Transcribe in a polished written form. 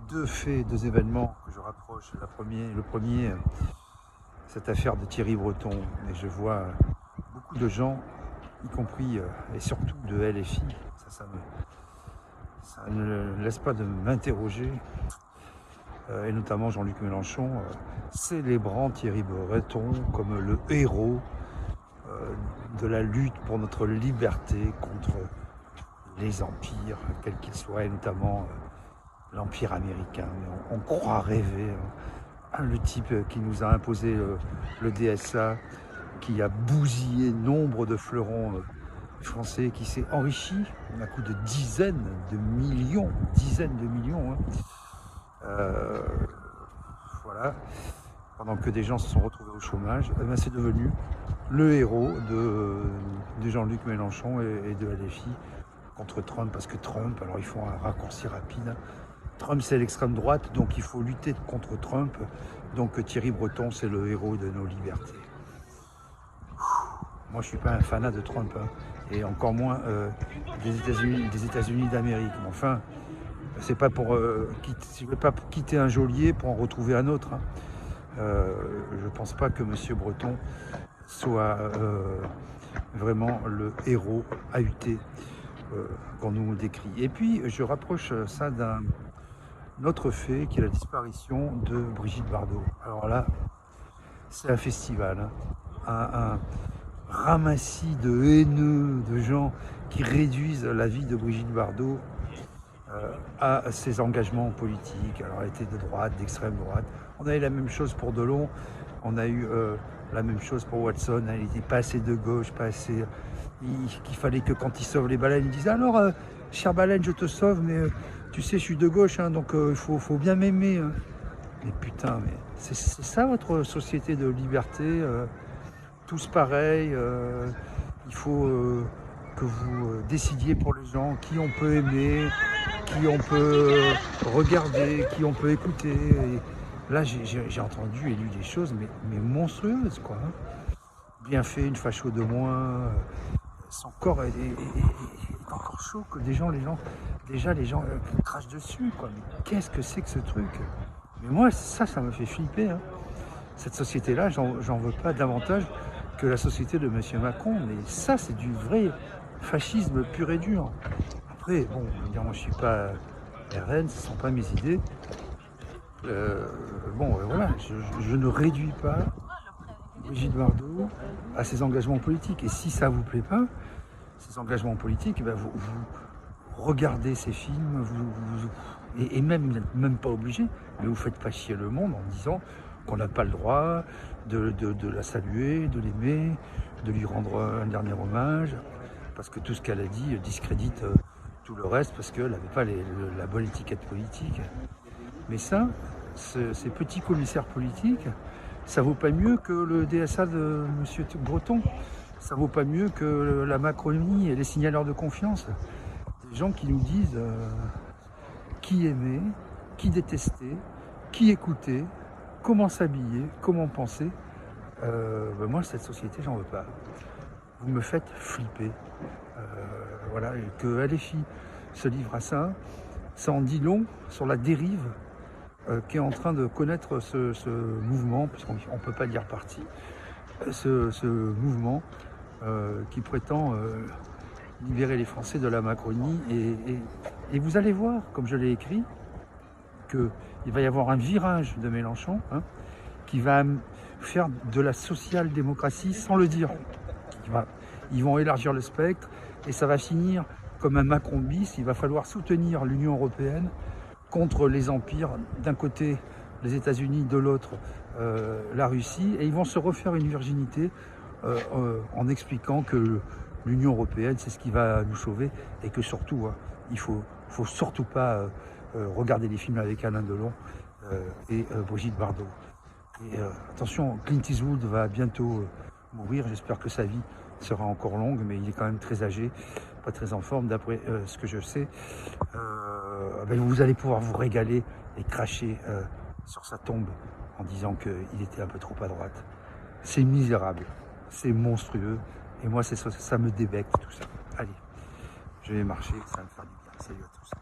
deux faits, deux événements que je rapproche. Le premier, cette affaire de Thierry Breton. Et je vois beaucoup de gens, y compris et surtout de LFI, ça ne laisse pas de m'interroger, et notamment Jean-Luc Mélenchon, célébrant Thierry Breton comme le héros de la lutte pour notre liberté contre les empires, quels qu'ils soient, et notamment l'empire américain. On croit rêver. Le type qui nous a imposé le DSA, qui a bousillé nombre de fleurons français, qui s'est enrichi à coup de dizaines de millions, voilà, pendant que des gens se sont retrouvés au chômage, eh ben c'est devenu le héros de Jean-Luc Mélenchon et de LFI contre Trump, parce que Trump, alors ils font un raccourci rapide, Trump c'est l'extrême droite, donc il faut lutter contre Trump, donc Thierry Breton c'est le héros de nos libertés. Moi je suis pas un fanat de Trump, hein, et encore moins des États-Unis d'Amérique, mais enfin c'est pas pour je ne vais pas quitter un geôlier pour en retrouver un autre, hein. Je pense pas que monsieur Breton soit vraiment le héros AUT qu'on nous décrit. Et puis je rapproche ça d'un autre fait qui est la disparition de Brigitte Bardot. Alors là, c'est un festival, hein, un ramassis de haineux, de gens qui réduisent la vie de Brigitte Bardot à ses engagements politiques. Alors elle était de droite, d'extrême droite. On a eu la même chose pour Delon, on a eu la même chose pour Watson, elle n'était pas assez de gauche, pas assez... qu'il fallait que quand il sauve les baleines, il dise alors, chère baleine, je te sauve, mais tu sais, je suis de gauche, hein, donc il faut bien m'aimer. Hein. Mais putain, mais c'est ça votre société de liberté, tous pareils, il faut que vous décidiez pour les gens qui on peut aimer, qui on peut regarder, qui on peut écouter. Et là, j'ai entendu et lu des choses, mais monstrueuses, quoi. Hein. Bien fait, une facho de moins, son corps est encore chaud que les gens crachent dessus, quoi. Mais qu'est-ce que c'est que ce truc? Mais moi, ça me fait flipper. Hein. Cette société-là, j'en veux pas davantage que la société de M. Macron. Mais ça, c'est du vrai fascisme pur et dur. Après, bon, moi, je suis pas RN, ce ne sont pas mes idées. Voilà, je ne réduis pas Brigitte Bardot à ses engagements politiques. Et si ça ne vous plaît pas, ces engagements politiques, ben vous regardez ces films, et même pas obligé, mais vous faites pas chier le monde en disant qu'on n'a pas le droit de la saluer, de l'aimer, de lui rendre un dernier hommage, parce que tout ce qu'elle a dit discrédite tout le reste, parce qu'elle n'avait pas la bonne étiquette politique. Mais ça, ces petits commissaires politiques, ça vaut pas mieux que le DSA de M. Breton. Ça vaut pas mieux que la Macronie et les signaleurs de confiance. Des gens qui nous disent qui aimer, qui détester, qui écouter, comment s'habiller, comment penser. Moi, cette société, j'en veux pas. Vous me faites flipper. Voilà, et que LFI se livre à ça, ça en dit long sur la dérive qui est en train de connaître ce mouvement, puisqu'on ne peut pas dire parti, ce mouvement qui prétend libérer les Français de la Macronie. Et vous allez voir, comme je l'ai écrit, qu'il va y avoir un virage de Mélenchon, hein, qui va faire de la social-démocratie sans le dire. Ils vont élargir le spectre et ça va finir comme un Macron bis. Il va falloir soutenir l'Union européenne contre les empires, d'un côté les États-Unis, de l'autre la Russie, et ils vont se refaire une virginité en expliquant que l'Union européenne c'est ce qui va nous sauver, et que surtout il faut surtout pas regarder les films avec Alain Delon et Brigitte Bardot. Et attention, Clint Eastwood va bientôt mourir, j'espère que sa vie sera encore longue, mais il est quand même très âgé, pas très en forme d'après ce que je sais. Vous allez pouvoir vous régaler et cracher sur sa tombe en disant qu'il était un peu trop à droite. C'est misérable, c'est monstrueux, et moi ça me débecte tout ça. Allez, je vais marcher, ça va me faire du bien. Salut à tous.